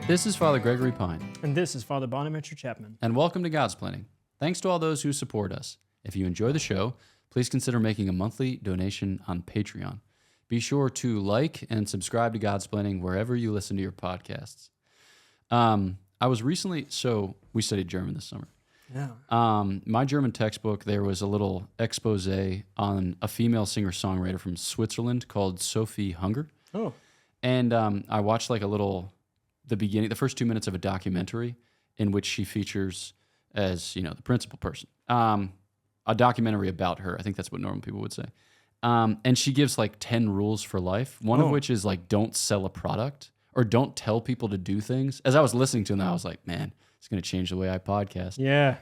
This is Father Gregory Pine. And this is Father Bonaventure Chapman. And welcome to Godsplaining. Thanks to all those who support us. If you enjoy the show, please consider making a monthly donation on Patreon. Be sure to like and subscribe to Godsplaining wherever you listen to your podcasts. I was recently, we studied German this summer. Yeah. My German textbook, there was a little expose on a female singer-songwriter from Switzerland called Sophie Hunger. Oh. And I watched the first 2 minutes of a documentary in which she features as, the principal person. A documentary about her. I think that's what normal people would say. And she gives 10 rules for life. One of which is don't sell a product or don't tell people to do things. As I was listening to them, I was like, man, it's going to change the way I podcast. Yeah.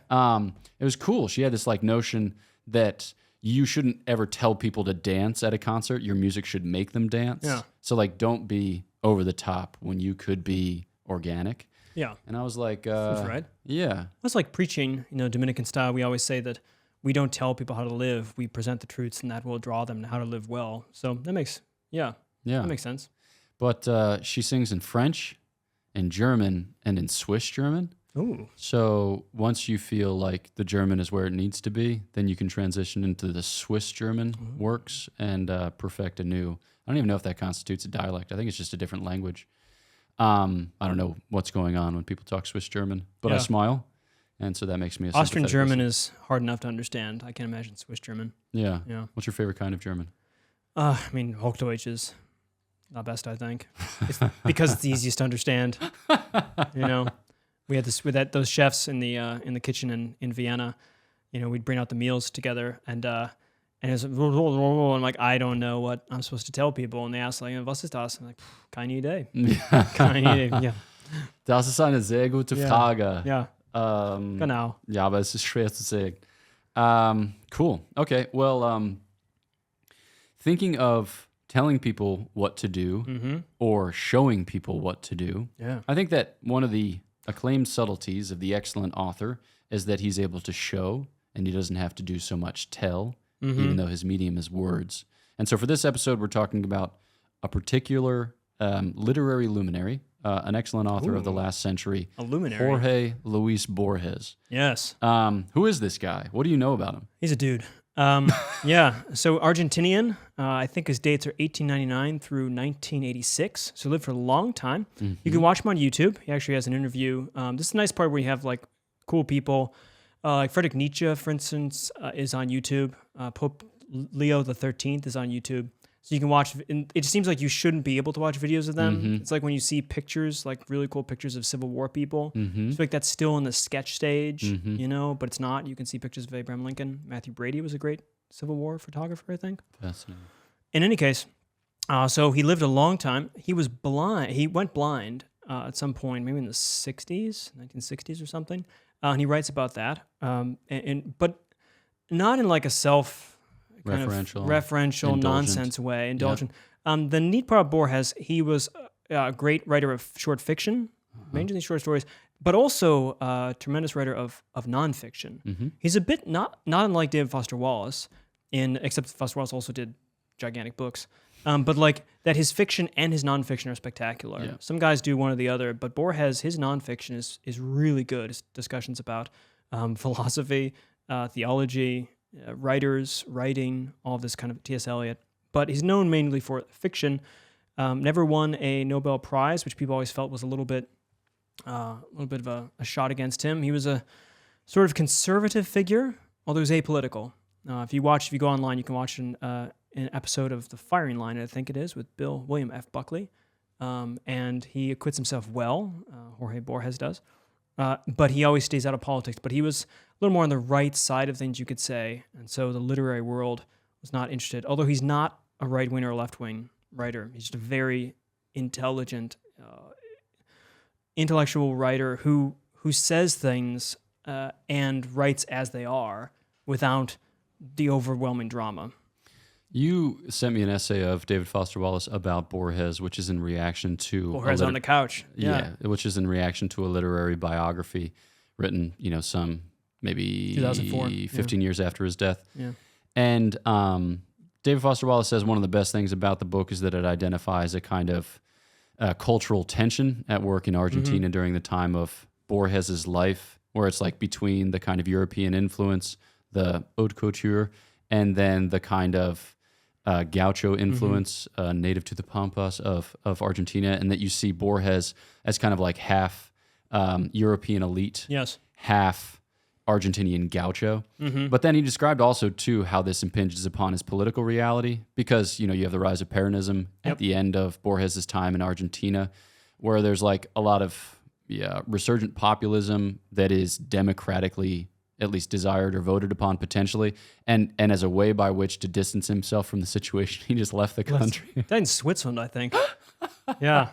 It was cool. She had this notion that you shouldn't ever tell people to dance at a concert. Your music should make them dance. Yeah. So don't be over the top when you could be organic. Yeah. And I was like, that's right. Yeah. That's like preaching, Dominican style. We always say that we don't tell people how to live. We present the truths, and that will draw them to how to live well. So that makes sense. But she sings in French, in German, and in Swiss German. Ooh. So once you feel like the German is where it needs to be, then you can transition into the Swiss German works and perfect a new. I don't even know if that constitutes a dialect. I think it's just a different language. I don't know what's going on when people talk Swiss German, but I smile, and so that makes me a Austrian German listener. is hard enough to understand. I can't imagine Swiss German. Yeah. Yeah. What's your favorite kind of German? Hochdeutsch is the best, I think. It's because it's the easiest to understand. We had those chefs in the kitchen in Vienna. We'd bring out the meals together, and it's I'm like, I don't know what I'm supposed to tell people, and they ask was ist das? I'm like, keine Idee. Keine Idee. Yeah. Das ist eine sehr gute Frage. Ja. Genau. Ja, aber es ist schwer zu sagen. Cool. Okay. Well, thinking of telling people what to do or showing people what to do. Yeah. I think that one of the acclaimed subtleties of the excellent author is that he's able to show, and he doesn't have to do so much tell, even though his medium is words. And so for this episode, we're talking about a particular literary luminary, an excellent author of the last century, A luminary. Jorge Luis Borges. Yes. Who is this guy? What do you know about him? He's a dude. Yeah. So Argentinian. I think his dates are 1899 through 1986. So lived for a long time. You can watch him on YouTube. He actually has an interview. This is a nice part where you have cool people. Like Friedrich Nietzsche, for instance, is on YouTube. Pope Leo XIII is on YouTube. So you can watch. It just seems like you shouldn't be able to watch videos of them. It's like when you see pictures, really cool pictures of Civil War people. It's like that's still in the sketch stage, but it's not. You can see pictures of Abraham Lincoln. Matthew Brady was a great Civil War photographer, I think. Fascinating. In any case, so he lived a long time. He was blind. He went blind at some point, maybe in the 1960s or something. And he writes about that, but not in a referential nonsense way, indulgent. Yeah. The neat part of Borges, he was a great writer of short fiction, mainly short stories, but also a tremendous writer of nonfiction. He's a bit not unlike David Foster Wallace, except Foster Wallace also did gigantic books. But that his fiction and his nonfiction are spectacular. Yeah. Some guys do one or the other, but Borges, his nonfiction is really good. His discussions about philosophy, theology, writing, all of this kind of T.S. Eliot. But he's known mainly for fiction. Never won a Nobel Prize, which people always felt was a little bit of a shot against him. He was a sort of conservative figure, although he was apolitical. If you go online, you can watch an episode of The Firing Line, I think it is, with William F. Buckley. And he acquits himself well, Jorge Borges does. But he always stays out of politics. But he was a little more on the right side of things, you could say. And so the literary world was not interested. Although he's not a right-wing or a left-wing writer. He's just a very intelligent, intellectual writer who says things and writes as they are without the overwhelming drama. You sent me an essay of David Foster Wallace about Borges, which is in reaction to... Borges on the couch. Yeah, which is in reaction to a literary biography written, some maybe 2004, 15 years after his death. Yeah. And David Foster Wallace says one of the best things about the book is that it identifies a kind of cultural tension at work in Argentina during the time of Borges's life, where it's like between the kind of European influence, the haute couture, and then the kind of gaucho influence native to the Pampas of Argentina, and that you see Borges as kind of like half European elite, Yes. half Argentinian gaucho. But then he described also too how this impinges upon his political reality, because you have the rise of Peronism at the end of Borges's time in Argentina, where there's like a lot of resurgent populism that is democratically at least desired or voted upon potentially, and as a way by which to distance himself from the situation, he just left the country. That in Switzerland, I think. Yeah.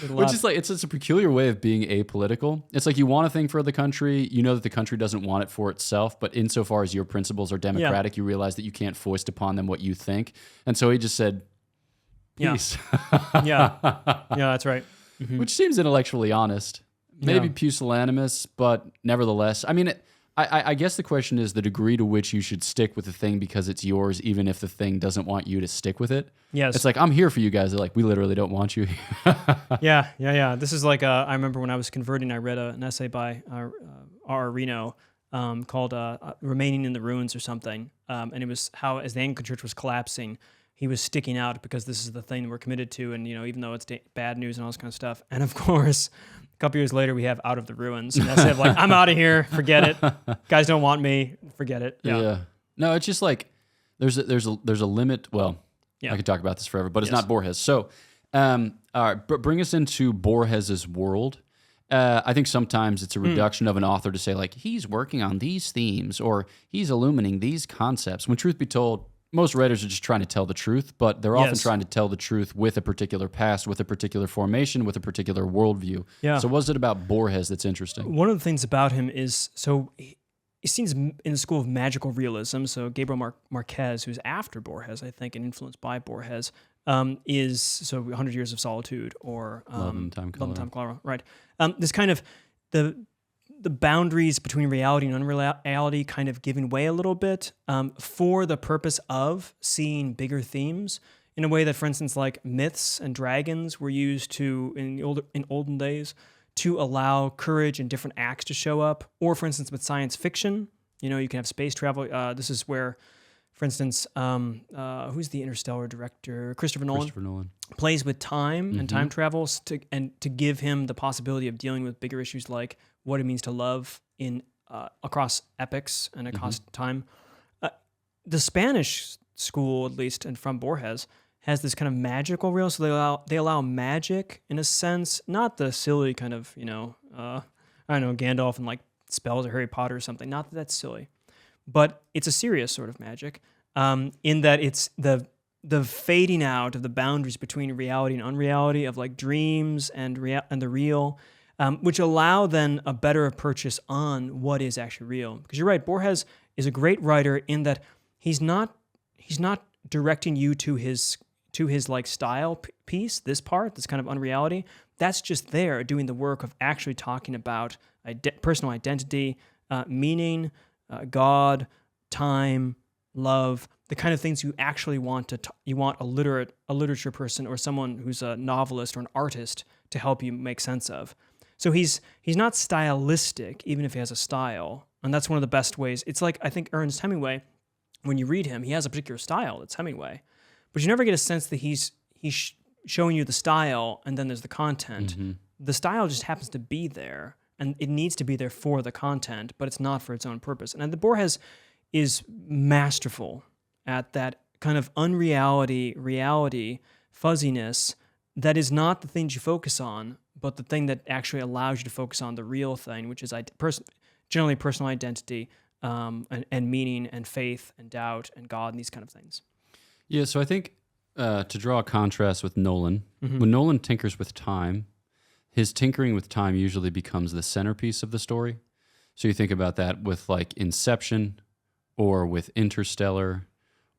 Which is like, it's a peculiar way of being apolitical. It's like you want a thing for the country, you know that the country doesn't want it for itself, but insofar as your principles are democratic, you realize that you can't foist upon them what you think. And so he just said, peace. Yeah, that's right. Which seems intellectually honest. Maybe pusillanimous, but nevertheless. I mean, I guess the question is the degree to which you should stick with the thing because it's yours, even if the thing doesn't want you to stick with it. Yes. It's like, I'm here for you guys. They're like, we literally don't want you here. Yeah. This is like, I remember when I was converting, I read an essay by R. Reno called Remaining in the Ruins or something. And it was how, as the Anglican Church was collapsing, he was sticking out because this is the thing we're committed to. And, even though it's bad news and all this kind of stuff. And of course, a couple years later, we have Out of the Ruins. And that's it, like, I'm out of here. Forget it. Guys don't want me. Forget it. Yeah. No, it's just like there's a limit. Well, I could talk about this forever, but it's not Borges. So, all right, but bring us into Borges's world. I think sometimes it's a reduction of an author to say, like, he's working on these themes or he's illuminating these concepts. When truth be told, most writers are just trying to tell the truth, but they're often trying to tell the truth with a particular past, with a particular formation, with a particular worldview. Yeah. So what is it about Borges that's interesting? One of the things about him is, so he seems in the school of magical realism. So Gabriel Marquez, who's after Borges, I think, and influenced by Borges, is, so 100 Years of Solitude or Love and Time Colorado. Right. This kind of, the boundaries between reality and unreality kind of giving way a little bit for the purpose of seeing bigger themes in a way that, for instance, like myths and dragons were used to in olden days to allow courage and different acts to show up. Or, for instance, with science fiction, you can have space travel. This is where, for instance, who's the Interstellar director? Christopher Nolan plays with time and time travels to give him the possibility of dealing with bigger issues like what it means to love in across epochs and across time. The Spanish school, at least, and from Borges, has this kind of magical real. So they allow magic in a sense, not the silly kind of I don't know, Gandalf and like spells or Harry Potter or something. Not that that's silly, but it's a serious sort of magic in that it's the fading out of the boundaries between reality and unreality of like dreams and the real. Which allow then a better purchase on what is actually real. Because you're right, Borges is a great writer in that he's not directing you to his like style piece, this part, this kind of unreality. That's just there doing the work of actually talking about personal identity, meaning, God, time, love, the kind of things you actually want you want a literature person or someone who's a novelist or an artist to help you make sense of. So he's not stylistic, even if he has a style. And that's one of the best ways. It's like, I think Ernest Hemingway, when you read him, he has a particular style. It's Hemingway. But you never get a sense that he's showing you the style and then there's the content. The style just happens to be there. And it needs to be there for the content, but it's not for its own purpose. And the Borges is masterful at that kind of unreality, reality, fuzziness that is not the things you focus on, but the thing that actually allows you to focus on the real thing, which is generally personal identity and meaning and faith and doubt and God and these kind of things. Yeah, so I think to draw a contrast with Nolan, when Nolan tinkers with time, his tinkering with time usually becomes the centerpiece of the story. So you think about that with like Inception or with Interstellar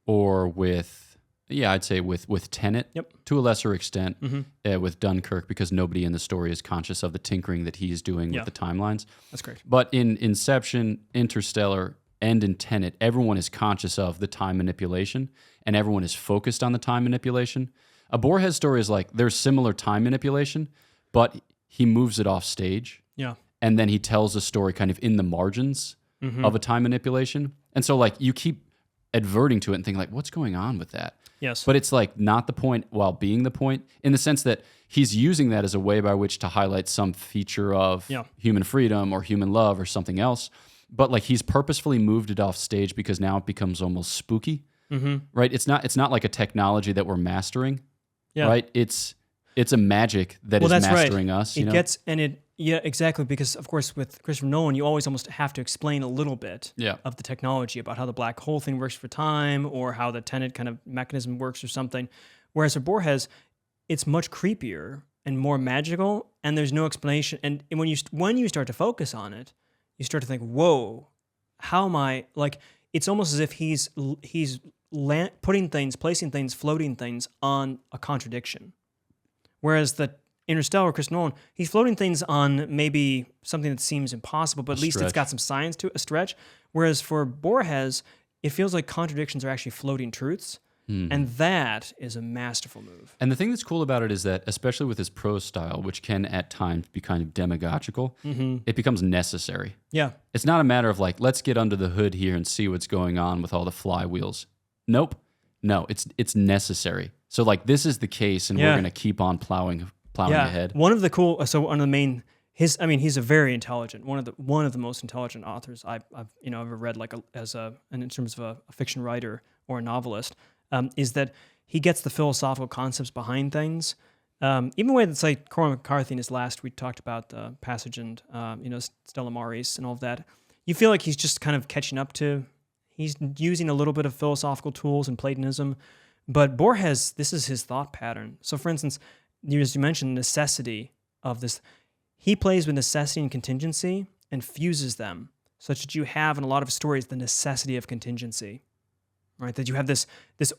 or with... Yeah, I'd say with Tenet, to a lesser extent, with Dunkirk, because nobody in the story is conscious of the tinkering that he's doing with the timelines. That's great. But in Inception, Interstellar, and in Tenet, everyone is conscious of the time manipulation, and everyone is focused on the time manipulation. A Borges story is like there's similar time manipulation, but he moves it off stage. Yeah. And then he tells a story kind of in the margins of a time manipulation. And so like you keep adverting to it and thinking like, what's going on with that? Yes. But it's like not the point while being the point, in the sense that he's using that as a way by which to highlight some feature of human freedom or human love or something else. But like he's purposefully moved it off stage because now it becomes almost spooky, right? It's not like a technology that we're mastering, right? It's a magic that is mastering us. Yeah, exactly. Because of course, with Christopher Nolan, you always almost have to explain a little bit of the technology about how the black hole thing works for time, or how the Tenet kind of mechanism works, or something. Whereas for Borges, it's much creepier and more magical, and there's no explanation. And when you start to focus on it, you start to think, "Whoa, how am I?" Like it's almost as if he's putting things, placing things, floating things on a contradiction. Whereas the Interstellar, Chris Nolan, he's floating things on maybe something that seems impossible, but at least it's got some science to it, a stretch. Whereas for Borges, it feels like contradictions are actually floating truths. And that is a masterful move. And the thing that's cool about it is that, especially with his prose style, which can at times be kind of demagogical, it becomes necessary. Yeah. It's not a matter of like, let's get under the hood here and see what's going on with all the flywheels. Nope. No, it's necessary. So like this is the case, and we're going to keep on plowing ahead. One of the main he's a very intelligent, one of the most intelligent authors I've ever read, like in terms of a fiction writer or a novelist, is that he gets the philosophical concepts behind things. Even the way that's like Cormac McCarthy in his last, we talked about the Passage and Stella Maris and all of that. You feel like he's just kind of catching up to. He's using a little bit of philosophical tools and Platonism, but Borges, this is his thought pattern. So, for instance, as you mentioned, necessity of this. He plays with necessity and contingency and fuses them such that you have in a lot of stories the necessity of contingency, right? That you have this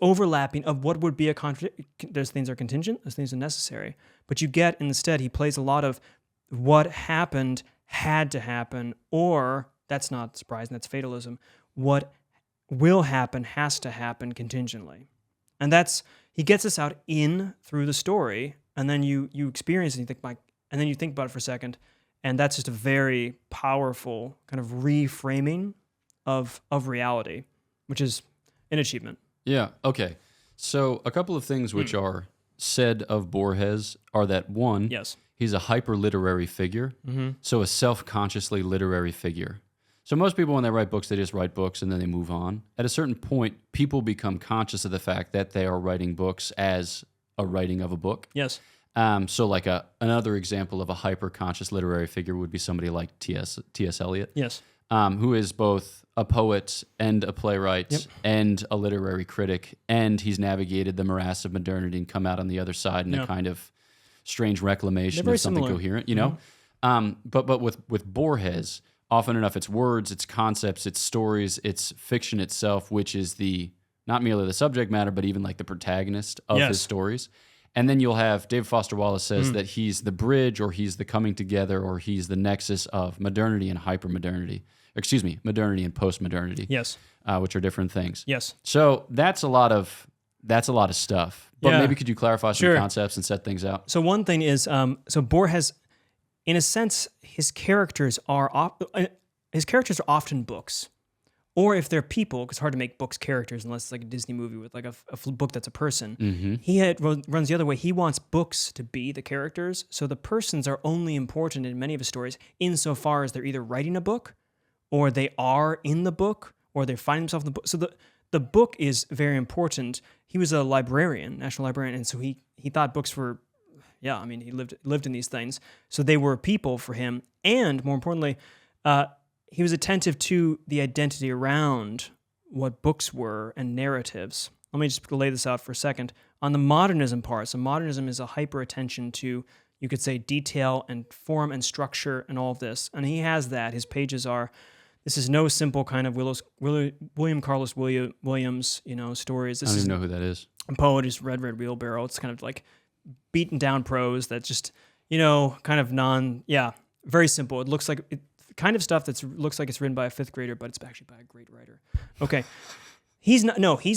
overlapping of what would be a contradiction. There's things that are contingent, there's things that are necessary. But you get, instead, he plays a lot of what happened had to happen, or, that's not surprising, that's fatalism, what will happen has to happen contingently. And he gets us out through the story, and then you experience it, and you think, and then you think about it for a second, and that's just a very powerful kind of reframing of reality, which is an achievement. Yeah, okay. So a couple of things which are said of Borges are that, one, he's a hyper-literary figure, so a self-consciously literary figure. So most people, when they write books, they just write books and then they move on. At a certain point, people become conscious of the fact that they are writing books as a writing of a book. Yes. So like another example of a hyper-conscious literary figure would be somebody like T.S. Eliot. Yes. Who is both a poet and a playwright and a literary critic, and he's navigated the morass of modernity and come out on the other side in a kind of strange reclamation of something coherent, you know? But with Borges, often enough, it's words, it's concepts, it's stories, it's fiction itself, which is not merely the subject matter, but even like the protagonist of his stories. And then you'll have David Foster Wallace says that he's the bridge, or he's the coming together, or he's the nexus of modernity and hypermodernity. Excuse me, modernity and postmodernity. Yes. Which are different things. Yes. So that's a lot of stuff. But maybe could you clarify some concepts and set things out? So one thing is, so Borges, in a sense, his characters are often books. Or if they're people, because it's hard to make books characters unless it's like a Disney movie with like a book that's a person. He runs the other way. He wants books to be the characters. So the persons are only important in many of his stories insofar as they're either writing a book, or they are in the book, or they find themselves in the book. So the book is very important. He was a librarian, national librarian, and so he thought books were, he lived in these things. So they were people for him. And more importantly, he was attentive to the identity around what books were and narratives. Let me just lay this out for a second. On the modernism part, so modernism is a hyper attention to, you could say, detail and form and structure and all of this. And he has that. His pages are, this is no simple kind of William Carlos Williams, stories. I don't even know who that is. A poet is Red Wheelbarrow. It's kind of like beaten down prose that's just, kind of very simple. It looks like kind of stuff that looks like it's written by a fifth grader, but it's actually by a great writer. Okay. He's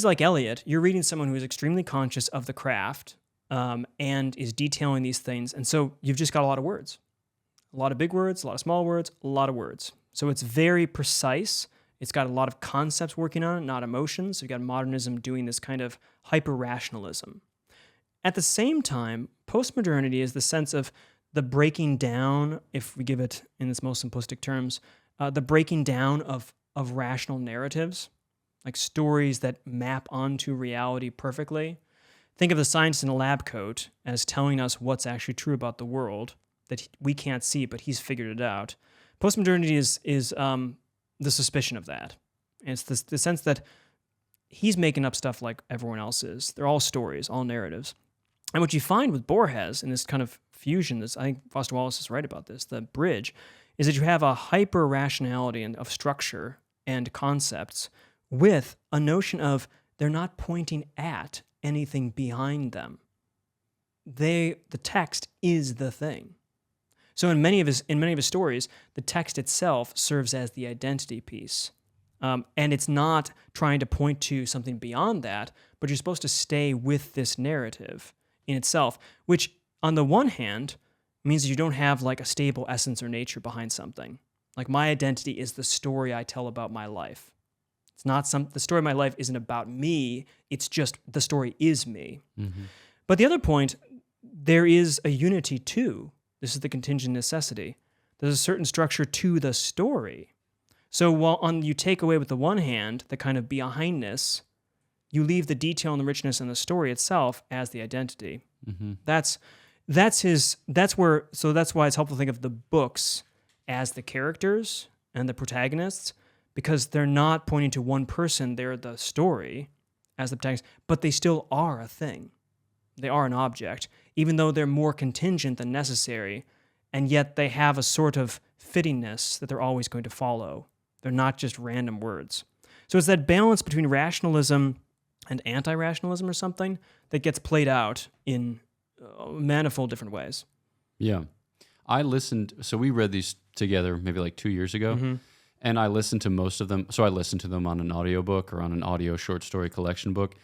like Eliot. You're reading someone who is extremely conscious of the craft and is detailing these things. And so you've just got a lot of words. A lot of big words, a lot of small words, a lot of words. So it's very precise. It's got a lot of concepts working on it, not emotions. So you've got modernism doing this kind of hyper-rationalism. At the same time, postmodernity is the sense of the breaking down, if we give it in its most simplistic terms, the breaking down of rational narratives, like stories that map onto reality perfectly. Think of the scientist in a lab coat as telling us what's actually true about the world that we can't see, but he's figured it out. Postmodernity is the suspicion of that. And it's the sense that he's making up stuff like everyone else is. They're all stories, all narratives. And what you find with Borges in this kind of fusion, I think Foster Wallace is right about this, the bridge, is that you have a hyper-rationality of structure and concepts with a notion of they're not pointing at anything behind them. The text is the thing. So in many of his stories, the text itself serves as the identity piece. And it's not trying to point to something beyond that, but you're supposed to stay with this narrative in itself, which on the one hand means that you don't have like a stable essence or nature behind something. Like my identity is the story I tell about my life. It's not the story of my life isn't about me. It's just the story is me. Mm-hmm. But the other point, there is a unity too. This is the contingent necessity. There's a certain structure to the story. So while you take away with the one hand the kind of behindness, you leave the detail and the richness in the story itself as the identity. Mm-hmm. That's why it's helpful to think of the books as the characters and the protagonists, because they're not pointing to one person, they're the story as the protagonist, but they still are a thing. They are an object, even though they're more contingent than necessary, and yet they have a sort of fittingness that they're always going to follow. They're not just random words. So it's that balance between rationalism and anti-rationalism or something that gets played out in manifold different ways. Yeah. So we read these together maybe like 2 years ago, mm-hmm. and I listened to most of them. So I listened to them on an audiobook or on an audio short story collection book,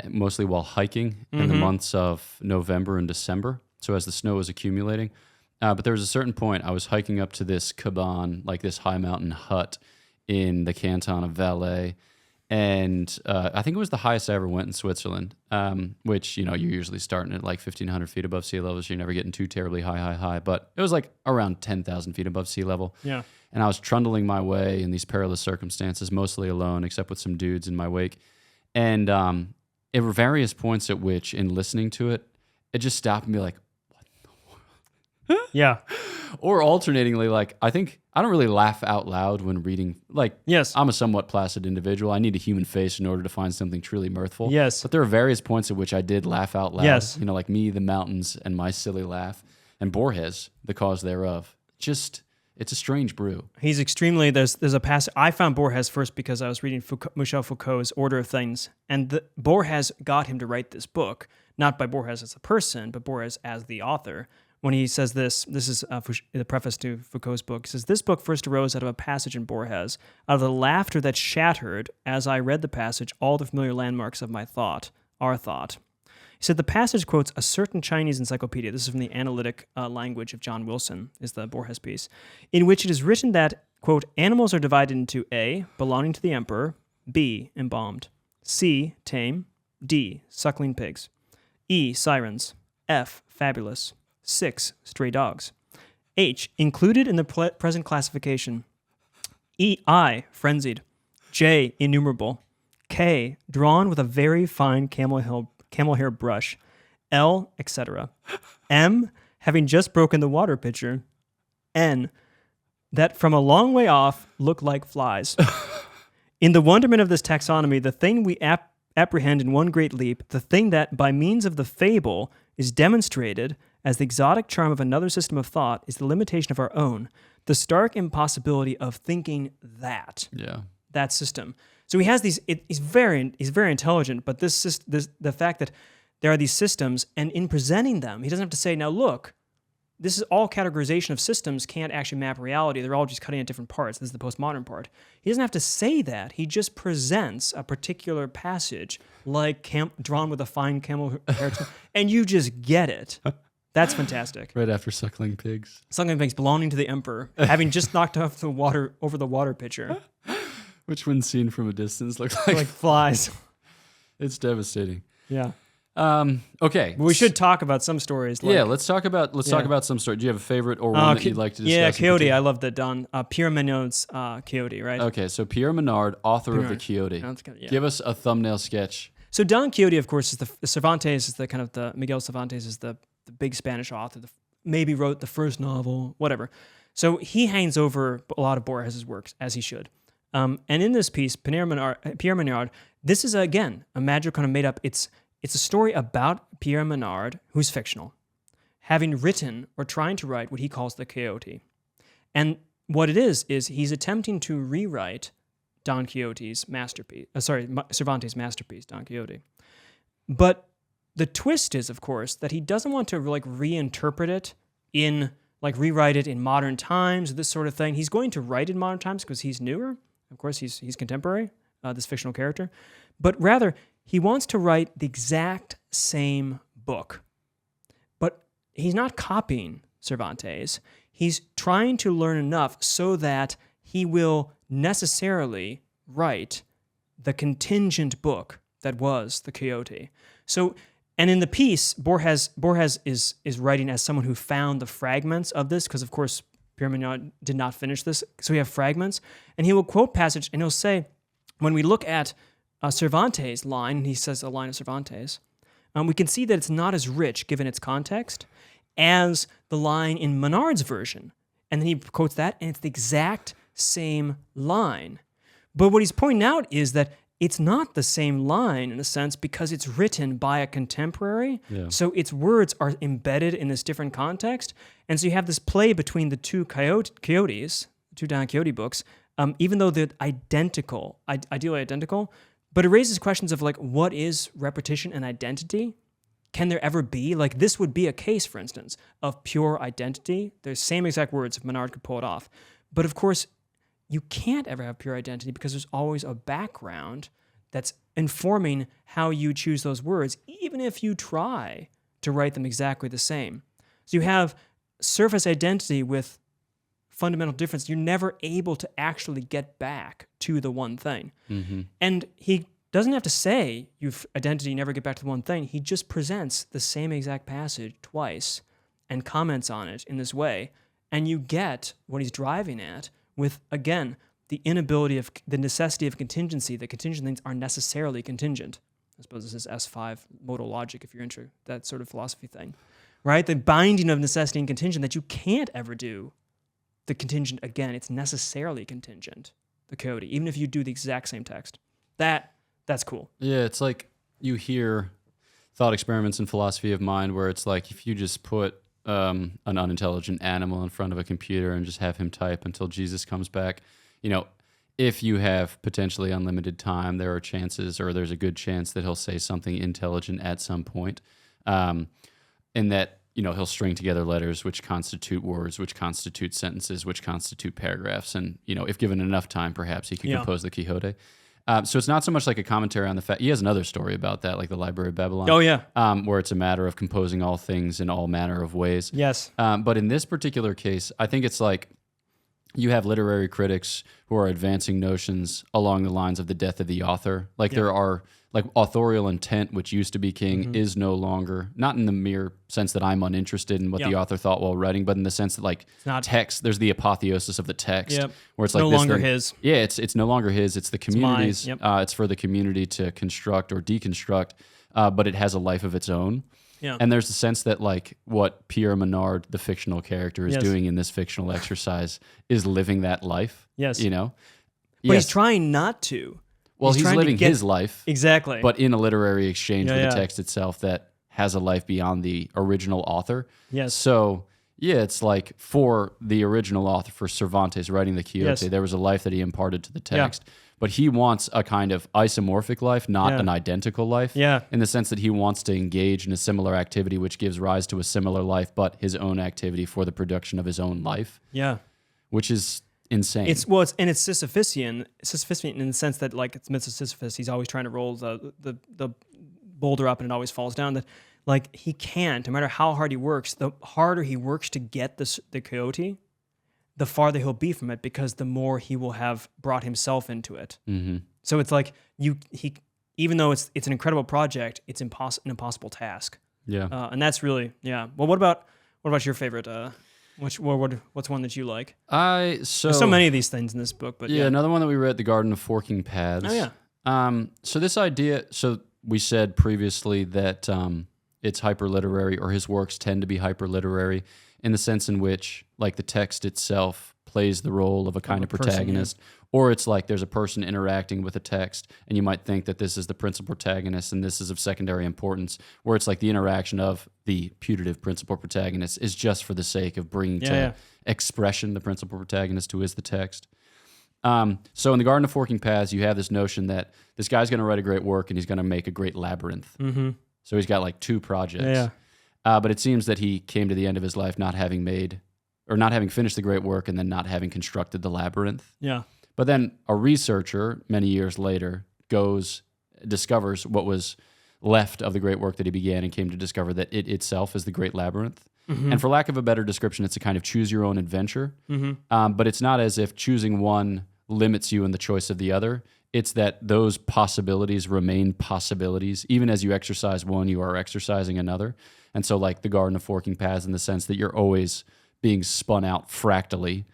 mostly while hiking in the months of November and December, so as the snow was accumulating. But there was a certain point I was hiking up to this cabane, like this high mountain hut in the canton of Valais, and I think it was the highest I ever went in Switzerland, which, you're usually starting at like 1,500 feet above sea level, so you're never getting too terribly high, but it was like around 10,000 feet above sea level. Yeah. And I was trundling my way in these perilous circumstances, mostly alone, except with some dudes in my wake. And there were various points at which, in listening to it, it just stopped me like, what in the world? Yeah. Or alternatingly, like, I don't really laugh out loud when reading. Like, yes. I'm a somewhat placid individual. I need a human face in order to find something truly mirthful. Yes. But there are various points at which I did laugh out loud. Yes. Like me, the mountains, and my silly laugh. And Borges, the cause thereof. Just... it's a strange brew. He's extremely, there's a passage, I found Borges first because I was reading Michel Foucault's Order of Things, and Borges got him to write this book, not by Borges as a person, but Borges as the author. When he says this is the preface to Foucault's book, he says, "This book first arose out of a passage in Borges, out of the laughter that shattered, as I read the passage, all the familiar landmarks of our thought. He said the passage quotes a certain Chinese encyclopedia. This is from the analytic language of John Wilson, is the Borges piece, in which it is written that, quote, animals are divided into A, belonging to the emperor, B, embalmed, C, tame, D, suckling pigs, E, sirens, F, fabulous, 6, stray dogs, H, included in the present classification, E, I, frenzied, J, innumerable, K, drawn with a very fine camel hair brush, L, etc. M, having just broken the water pitcher. N, that from a long way off look like flies. In the wonderment of this taxonomy, the thing we apprehend in one great leap, the thing that, by means of the fable, is demonstrated as the exotic charm of another system of thought, is the limitation of our own, the stark impossibility of thinking that system. So he has these. He's very intelligent, but the fact that there are these systems, and in presenting them, he doesn't have to say, "Now look, this is all categorization of systems can't actually map reality. They're all just cutting at different parts. This is the postmodern part. He doesn't have to say that. He just presents a particular passage like drawn with a fine camel hair, and you just get it. That's fantastic. Right after suckling pigs. Suckling pigs belonging to the emperor, having just knocked off the water over the water pitcher. Which, when seen from a distance, looks like flies. It's devastating. Yeah. Okay. We should talk about some stories. Let's talk about some story. Do you have a favorite or one that you'd like to discuss? Yeah, Quixote. I love that, Don. Pierre Menard's Quixote, right? Okay, so Pierre Menard, author of the Quixote. Give us a thumbnail sketch. So Don Quixote, of course, is Cervantes is Miguel Cervantes is the big Spanish author. Maybe wrote the first novel, whatever. So he hangs over a lot of Borges's works, as he should. And in this piece, Pierre Menard, this is again a magic kind of made up. It's a story about Pierre Menard, who's fictional, having written or trying to write what he calls the Quixote. And what it is he's attempting to rewrite Don Quixote's masterpiece. Cervantes' masterpiece, Don Quixote. But the twist is, of course, that he doesn't want to reinterpret it rewrite it in modern times, this sort of thing. He's going to write in modern times because he's newer. Of course, he's contemporary, this fictional character. But rather, he wants to write the exact same book. But he's not copying Cervantes. He's trying to learn enough so that he will necessarily write the contingent book that was the Quixote. So, and in the piece, Borges is writing as someone who found the fragments of this, because of course Pierre Menard did not finish this, so we have fragments, and he will quote passage, and he'll say, when we look at Cervantes' line, and he says a line of Cervantes, we can see that it's not as rich, given its context, as the line in Menard's version. And then he quotes that, and it's the exact same line. But what he's pointing out is that it's not the same line, in a sense, because it's written by a contemporary. Yeah. So its words are embedded in this different context. And so you have this play between the two Quixotes, two Don Quixote books, even though they're identical, ideally identical. But it raises questions of what is repetition and identity? Can there ever be? This would be a case, for instance, of pure identity. The same exact words if Menard could pull it off. But of course, you can't ever have pure identity because there's always a background that's informing how you choose those words, even if you try to write them exactly the same. So you have surface identity with fundamental difference. You're never able to actually get back to the one thing. Mm-hmm. And he doesn't have to say identity, never get back to the one thing. He just presents the same exact passage twice and comments on it in this way. And you get what he's driving at with, again, the necessity of contingency, that contingent things are necessarily contingent. I suppose this is S5 modal logic if you're into that sort of philosophy thing, right? The binding of necessity and contingent, that you can't ever do the contingent again. It's necessarily contingent, the Quixote, even if you do the exact same text. That's cool. Yeah, it's like you hear thought experiments in philosophy of mind where it's like if you just put an unintelligent animal in front of a computer and just have him type until Jesus comes back, if you have potentially unlimited time, there are chances, or there's a good chance that he'll say something intelligent at some point, and that he'll string together letters which constitute words, which constitute sentences, which constitute paragraphs, and if given enough time, perhaps he could compose the Quixote. So it's not so much like a commentary on the fact. He has another story about that, like the Library of Babylon. Oh, yeah. Where it's a matter of composing all things in all manner of ways. Yes. But in this particular case, I think it's like you have literary critics who are advancing notions along the lines of the death of the author. There are, authorial intent, which used to be king, is no longer, not in the mere sense that I'm uninterested in what the author thought while writing, but in the sense that text, there's the apotheosis of the text, where it's no longer his. Yeah, it's no longer his. It's the community's. It's for the community to construct or deconstruct, but it has a life of its own. Yeah. And there's the sense that what Pierre Menard, the fictional character, is doing in this fictional exercise is living that life. Yes. But he's trying not to. Well, he's living his life. Exactly. But in a literary exchange with the text itself that has a life beyond the original author. Yes. So, it's like for the original author, for Cervantes writing the Quixote, there was a life that he imparted to the text. Yeah. But he wants a kind of isomorphic life, not Yeah. an identical life. Yeah. In the sense that he wants to engage in a similar activity which gives rise to a similar life, but his own activity for the production of his own life, Yeah. which is insane. It's Sisyphusian in the sense that like it's myths of Sisyphus. He's always trying to roll the boulder up and it always falls down. That like he can't, no matter how hard he works, the harder he works to get the coyote, the farther he'll be from it because the more he will have brought himself into it. Mm-hmm. So it's like even though it's an incredible project, it's an impossible task. Yeah. And that's really Well, what about your favorite? What's one that you like? There's so many of these things in this book, but another one that we read, The Garden of Forking Paths. Oh yeah. So this idea, we said previously that it's hyperliterary, or his works tend to be hyperliterary in the sense in which, like, the text itself plays the role of a kind of protagonist, or it's like there's a person interacting with a text, and you might think that this is the principal protagonist and this is of secondary importance, where it's like the interaction of the putative principal protagonist is just for the sake of bringing expression the principal protagonist who is the text. So in The Garden of Forking Paths, you have this notion that this guy's going to write a great work and he's going to make a great labyrinth. Mm-hmm. So he's got like 2 projects. But it seems that he came to the end of his life not having finished the great work and then not having constructed the labyrinth. Yeah. But then a researcher many years later discovers what was left of the great work that he began and came to discover that it itself is the great labyrinth. Mm-hmm. And for lack of a better description, it's a kind of choose your own adventure. Mm-hmm. But it's not as if choosing one limits you in the choice of the other. It's that those possibilities remain possibilities. Even as you exercise one, you are exercising another. And so like The Garden of Forking Paths, in the sense that you're always being spun out fractally,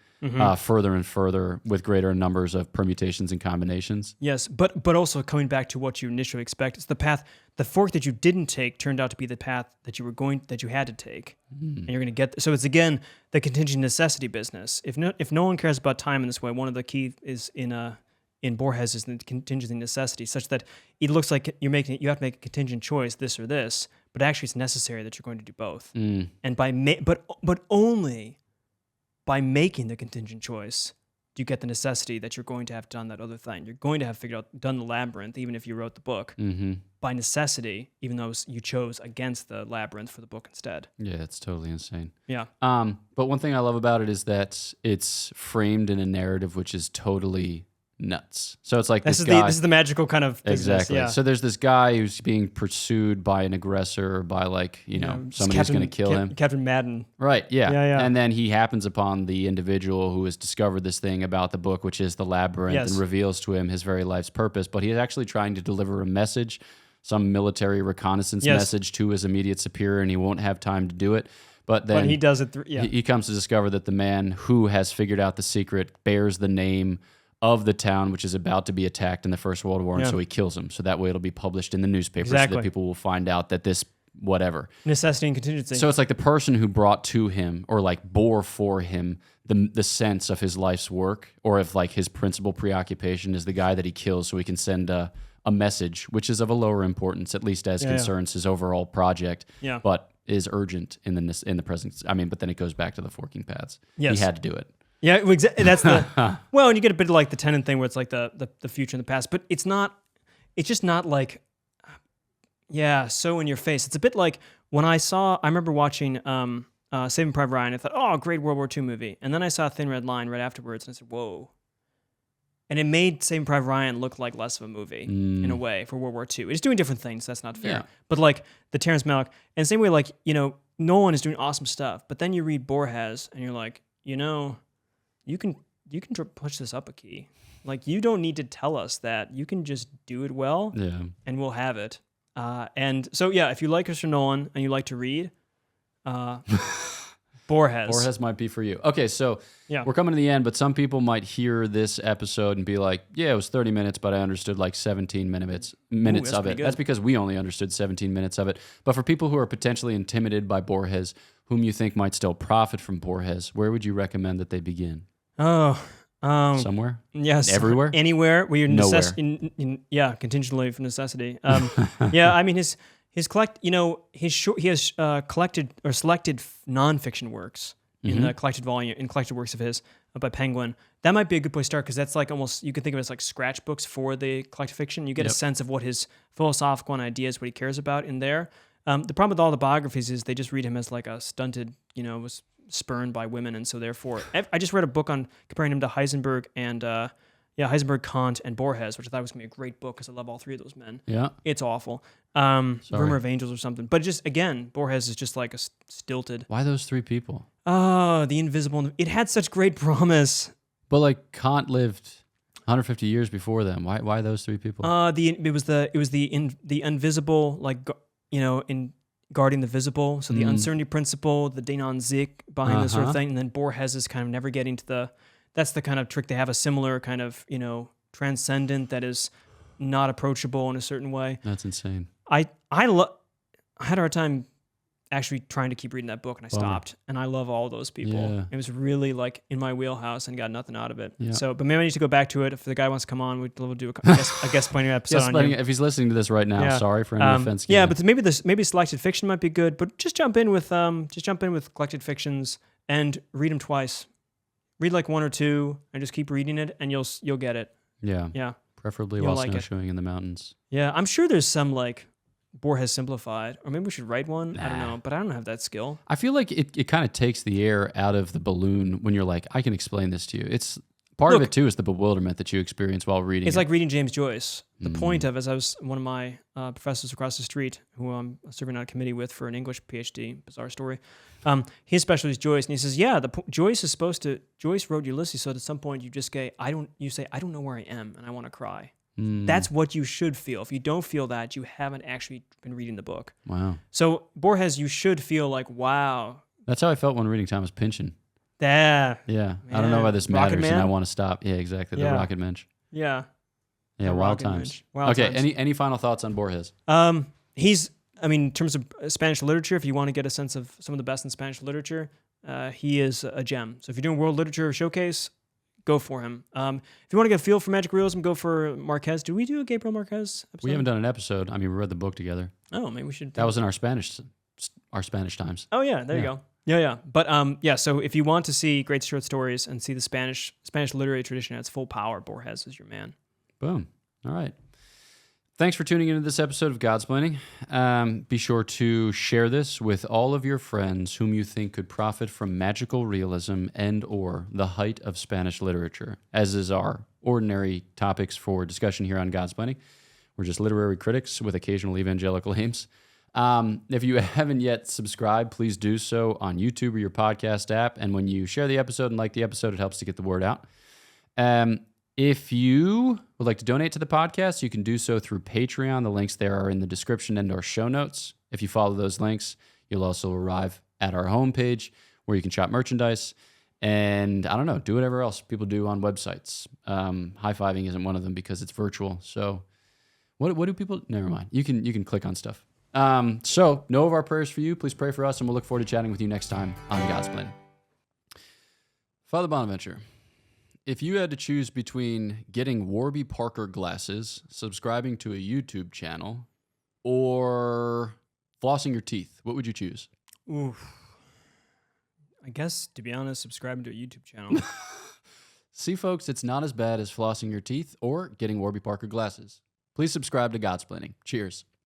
further and further with greater numbers of permutations and combinations. Yes, but also coming back to what you initially expect, it's the fork that you didn't take turned out to be the path that you had to take, and you're going to get. So it's again the contingent necessity business. If no one cares about time in this way, one of the key is in Borges is the contingency necessity, such that it looks like you have to make a contingent choice, this or this, but actually it's necessary that you're going to do both, and but only by making the contingent choice, do you get the necessity that you're going to have done that other thing. You're going to have done the labyrinth, even if you wrote the book, by necessity, even though you chose against the labyrinth for the book instead. Yeah, it's totally insane. Yeah. But one thing I love about it is that it's framed in a narrative which is totally nuts. So it's like this is the magical kind of business. Exactly. Yeah. So there's this guy who's being pursued by an aggressor, or by somebody who's going to kill him. Captain Madden. Right. Yeah. Yeah. And then he happens upon the individual who has discovered this thing about the book, which is the labyrinth, and reveals to him his very life's purpose. But he's actually trying to deliver a message, some military reconnaissance message to his immediate superior, and he won't have time to do it. But then he does it. He comes to discover that the man who has figured out the secret bears the name of the town which is about to be attacked in the First World War, and so he kills him. So that way it'll be published in the newspaper, so that people will find out that this whatever. Necessity and contingency. So it's like the person who brought to him, or like bore for him, the sense of his life's work, or of like his principal preoccupation, is the guy that he kills so he can send a message, which is of a lower importance, at least as concerns his overall project, but is urgent in the present. I mean, but then it goes back to the Forking Paths. Yes. He had to do it. Yeah, that's the well, and you get a bit of like the Tennant thing where it's like the future and the past, but it's just not like so in your face. It's a bit like when I remember watching Saving Private Ryan. I thought, oh, great World War II movie, and then I saw Thin Red Line right afterwards, and I said, whoa. And it made Saving Private Ryan look like less of a movie in a way for World War II. It's doing different things. That's not fair. Yeah. But like the Terrence Malick, and same way, like Nolan is doing awesome stuff, but then you read Borges, and you're like, you can push this up a key. Like, you don't need to tell us that. You can just do it well, and we'll have it. And so, if you like Christopher Nolan and you like to read, Borges might be for you. Okay, so we're coming to the end, but some people might hear this episode and be like, it was 30 minutes, but I understood like 17 minutes of it. That's because we only understood 17 minutes of it. But for people who are potentially intimidated by Borges, whom you think might still profit from Borges, where would you recommend that they begin? Somewhere? Yes. Everywhere? Anywhere where you're Nowhere. Contingently for necessity. I mean he has collected or selected nonfiction works in the collected works of his. by Penguin. That might be a good place to start because that's like almost, you can think of it as like scratch books for the collected fiction. You get a sense of what his philosophical and ideas, what he cares about in there. The problem with all the biographies is they just read him as like a stunted, was spurned by women. And so therefore, I just read a book on comparing him to Heisenberg and, Heisenberg, Kant, and Borges, which I thought was going to be a great book because I love all three of those men. Yeah. It's awful. Rumor of Angels or something. But just, again, Borges is just like a stilted. Why those three people? Oh, the invisible. It had such great promise. But like Kant lived 150 years before them. Why those three people? It was the invisible, like, in guarding the visible. So the uncertainty principle, the de non zik behind this sort of thing. And then Borges is kind of never getting to that's the kind of trick. They have a similar kind of, transcendent that is not approachable in a certain way. That's insane. I had a hard time actually trying to keep reading that book, and I stopped. And I love all those people. Yeah. It was really like in my wheelhouse and got nothing out of it. Yeah. So, but maybe I need to go back to it. If the guy wants to come on, we'll do a guest pointing episode on him. If he's listening to this right now, sorry for any offense. Yeah, but maybe selected fiction might be good. But just jump in with collected fictions and read them twice. Read like one or two and just keep reading it, and you'll get it. Yeah. Yeah. Preferably You'll while like snowshoeing in the mountains. Yeah, I'm sure there's some like Borges simplified, or maybe we should write one. I don't know, but I don't have that skill. I feel like it kind of takes the air out of the balloon when you're like, I can explain this to you. It's part of it too is the bewilderment that you experience while reading. It's like reading James Joyce. The point of, as I was one of my professors across the street, who I'm serving on a committee with for an English PhD, bizarre story. His specialty is Joyce, and he says, Joyce wrote Ulysses, so at some point you just say, I don't know where I am, and I want to cry. That's what you should feel. If you don't feel that, you haven't actually been reading the book. Wow. So Borges, you should feel like, wow. That's how I felt when reading Thomas Pynchon. Yeah. Yeah. I don't know why this matters, and I want to stop. Yeah, exactly. The Rocket Mensch. Yeah. Yeah, wild times. Okay, any final thoughts on Borges? In terms of Spanish literature, if you want to get a sense of some of the best in Spanish literature, he is a gem. So if you're doing World Literature Showcase, go for him. If you want to get a feel for magic realism, go for Marquez. Did we do a Gabriel Marquez episode? We haven't done an episode. I mean, we read the book together. Oh, maybe we should. That was in our Spanish times. Oh, yeah, there you go. Yeah. But so if you want to see great short stories and see the Spanish literary tradition at its full power, Borges is your man. Boom. All right. Thanks for tuning into this episode of Godsplaining. Be sure to share this with all of your friends whom you think could profit from magical realism and or the height of Spanish literature, as is our ordinary topics for discussion here on Godsplaining. We're just literary critics with occasional evangelical aims. If you haven't yet subscribed, please do so on YouTube or your podcast app. And when you share the episode and like the episode, it helps to get the word out. If you would like to donate to the podcast, you can do so through Patreon. The links there are in the description and our show notes. If you follow those links, you'll also arrive at our homepage where you can shop merchandise and, I don't know, do whatever else people do on websites. High-fiving isn't one of them because it's virtual. So what do people... Never mind. You can click on stuff. So know of our prayers for you. Please pray for us, and we'll look forward to chatting with you next time on Godsplaining. Father Bonaventure, if you had to choose between getting Warby Parker glasses, subscribing to a YouTube channel, or flossing your teeth, what would you choose? Oof. I guess, to be honest, subscribing to a YouTube channel. See, folks, it's not as bad as flossing your teeth or getting Warby Parker glasses. Please subscribe to Godsplaining. Cheers.